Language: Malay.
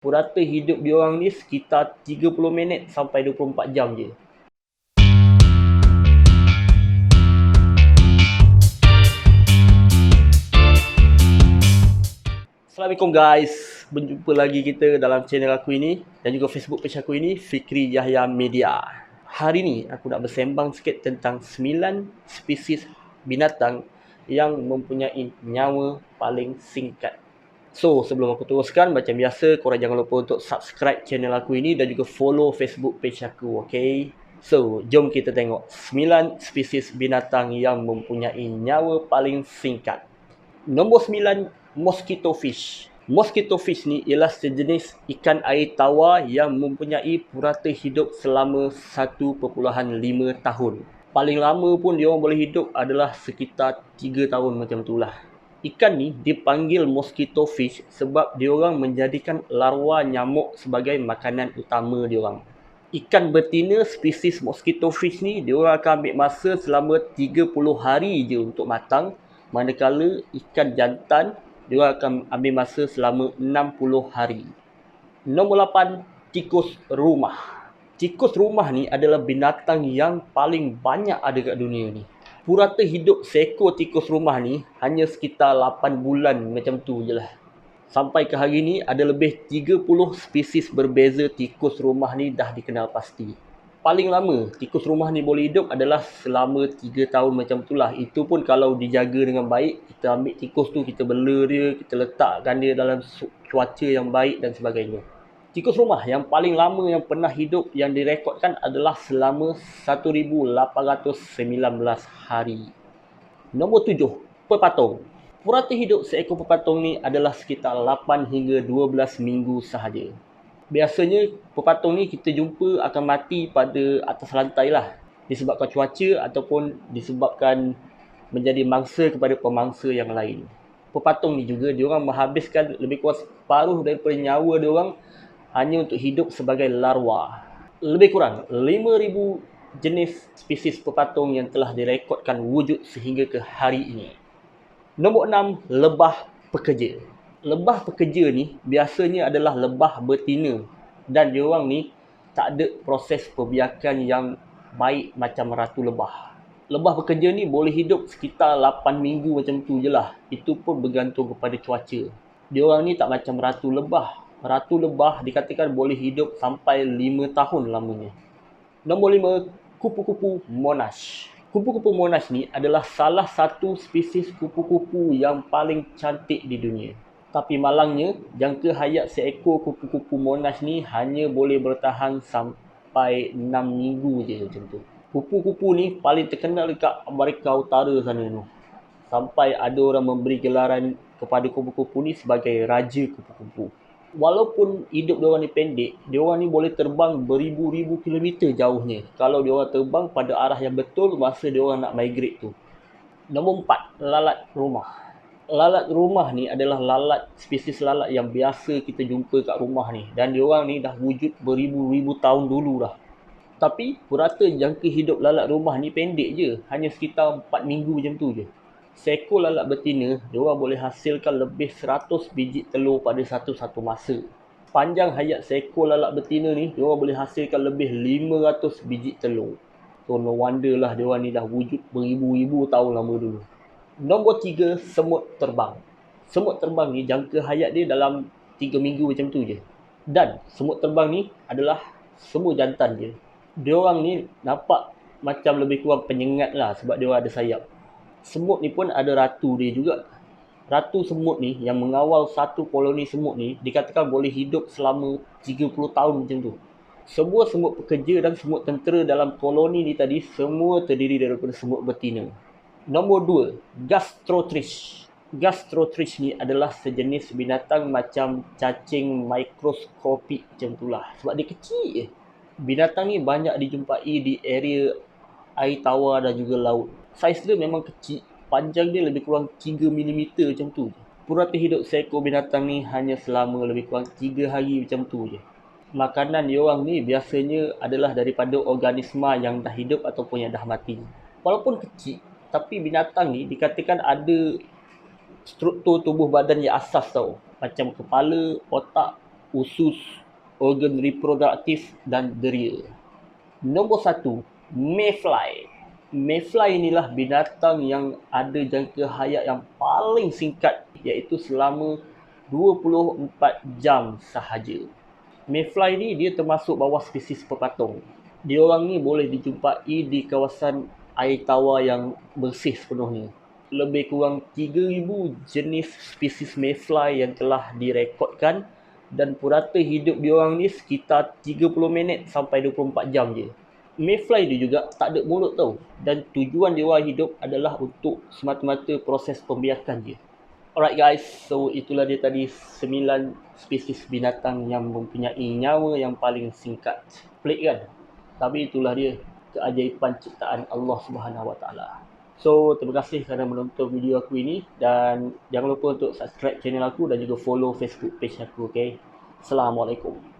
Purata hidup diorang ni sekitar 30 minit sampai 24 jam je. Assalamualaikum guys, berjumpa lagi kita dalam channel aku ini dan juga Facebook page aku ini, Fikri Yahya Media. Hari ni aku nak bersembang sikit tentang 9 spesies binatang yang mempunyai nyawa paling singkat. So, sebelum aku teruskan, macam biasa, korang jangan lupa untuk subscribe channel aku ini dan juga follow Facebook page aku, okay? So, jom kita tengok 9 spesies binatang yang mempunyai nyawa paling singkat. Nombor 9, mosquito fish. Mosquito fish ni ialah sejenis ikan air tawar yang mempunyai purata hidup selama 1.5 tahun. Paling lama pun dia orang boleh hidup adalah sekitar 3 tahun macam itulah. Ikan ni dipanggil mosquito fish sebab diorang menjadikan larva nyamuk sebagai makanan utama diorang. Ikan betina spesies mosquito fish ni diorang akan ambil masa selama 30 hari je untuk matang, manakala ikan jantan diorang akan ambil masa selama 60 hari. Nombor 8, tikus rumah. Tikus rumah ni adalah binatang yang paling banyak ada kat dunia ni. Purata hidup seekor tikus rumah ni hanya sekitar 8 bulan macam tu je lah. Sampai ke hari ni ada lebih 30 spesies berbeza tikus rumah ni dah dikenal pasti. Paling lama tikus rumah ni boleh hidup adalah selama 3 tahun macam itulah. Itu pun kalau dijaga dengan baik, kita ambil tikus tu, kita bela dia, kita letakkan dia dalam cuaca yang baik dan sebagainya. Tikus rumah yang paling lama yang pernah hidup yang direkodkan adalah selama 1819 hari. Nombor 7, pepatung. Purata hidup seekor pepatung ni adalah sekitar 8 hingga 12 minggu sahaja. Biasanya pepatung ni kita jumpa akan mati pada atas lantai lah, disebabkan cuaca ataupun disebabkan menjadi mangsa kepada pemangsa yang lain. Pepatung ni juga diorang menghabiskan lebih kurang separuh daripada nyawa diorang hanya untuk hidup sebagai larva. Lebih kurang 5,000 jenis spesies pepatung yang telah direkodkan wujud sehingga ke hari ini. Nombor 6, lebah pekerja. Lebah pekerja ni biasanya adalah lebah betina dan diorang ni tak ada proses perbiakan yang baik macam ratu lebah. Lebah pekerja ni boleh hidup sekitar 8 minggu macam tu je lah. Itu pun bergantung kepada cuaca. Diorang ni tak macam ratu lebah. Ratu lebah dikatakan boleh hidup sampai 5 tahun lamanya. Nombor 5, kupu-kupu monash. Kupu-kupu monash ni adalah salah satu spesies kupu-kupu yang paling cantik di dunia. Tapi malangnya, jangka hayat seekor kupu-kupu monash ni hanya boleh bertahan sampai 6 minggu je macam tu. Kupu-kupu ni paling terkenal dekat Amerika Utara sana tu. Sampai ada orang memberi gelaran kepada kupu-kupu ni sebagai raja kupu-kupu. Walaupun hidup diorang ni pendek, diorang ni boleh terbang beribu-ribu kilometer jauhnya. Kalau diorang terbang pada arah yang betul masa diorang nak migrate tu. Nombor 4, lalat rumah. Lalat rumah ni adalah spesies lalat yang biasa kita jumpa kat rumah ni. Dan diorang ni dah wujud beribu-ribu tahun dulu dah. Tapi purata jangka hidup lalat rumah ni pendek je. Hanya sekitar 4 minggu macam tu je. Seekor lalat betina, diorang boleh hasilkan lebih 100 biji telur pada satu-satu masa. Panjang hayat seekor lalat betina ni, diorang boleh hasilkan lebih 500 biji telur. So, no wonder lah diorang ni dah wujud beribu-ribu tahun lama dulu. Nombor 3, semut terbang. Semut terbang ni, jangka hayat dia dalam 3 minggu macam tu je. Dan semut terbang ni adalah semua jantan je. Diorang ni nampak macam lebih kurang penyengat lah sebab diorang ada sayap. Semut ni pun ada ratu dia juga. Ratu semut ni yang mengawal satu koloni semut ni dikatakan boleh hidup selama 30 tahun macam tu. Semua semut pekerja dan semut tentera dalam koloni ni tadi semua terdiri daripada semut betina. Nombor 2, gastrotrichs. Gastrotrichs ni adalah sejenis binatang macam cacing mikroskopik macam itulah. Sebab dia kecil je. Binatang ni banyak dijumpai di area air tawar dan juga laut. Saiz dia memang kecil, panjang dia lebih kurang 3mm macam tu je. Purata hidup seekor binatang ni hanya selama lebih kurang 3 hari macam tu je. Makanan diorang ni biasanya adalah daripada organisma yang dah hidup ataupun yang dah mati. Walaupun kecil, tapi binatang ni dikatakan ada struktur tubuh badan yang asas tau. Macam kepala, otak usus, organ reproduktif dan deria. Nombor 1, mayfly. Mayfly inilah binatang yang ada jangka hayat yang paling singkat, iaitu selama 24 jam sahaja. Mayfly ni dia termasuk bawah spesies pepatung. Diorang ni boleh dijumpai di kawasan air tawar yang bersih sepenuhnya. Lebih kurang 3,000 jenis spesies mayfly yang telah direkodkan, dan purata hidup diorang ni sekitar 30 minit sampai 24 jam je. Mayfly dia juga tak ada mulut tau, dan tujuan diorang hidup adalah untuk semata-mata proses pembiakan je. Alright guys, so itulah dia tadi 9 spesies binatang yang mempunyai nyawa yang paling singkat. Pelik kan? Tapi itulah dia keajaiban ciptaan Allah Subhanahu Wa Taala. So, terima kasih kerana menonton video aku ini, dan jangan lupa untuk subscribe channel aku dan juga follow Facebook page aku, okay? Assalamualaikum.